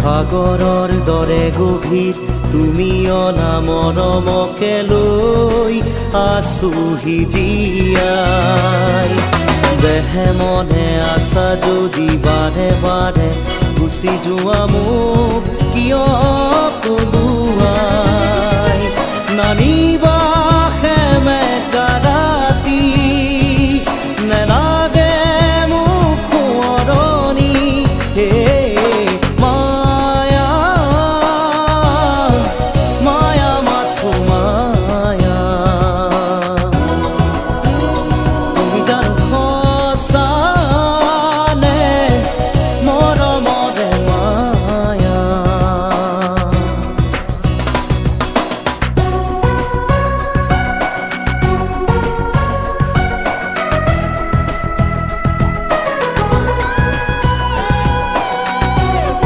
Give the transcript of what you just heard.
সাগৰৰ দৰে গভীৰ তুমি অনামনমকে লৈ আছোহি জীয়াই। দেহে মনে আছা যদি বাৰে বাৰে গুচি যোৱা মোক কিয় কলোৱাই নানিবা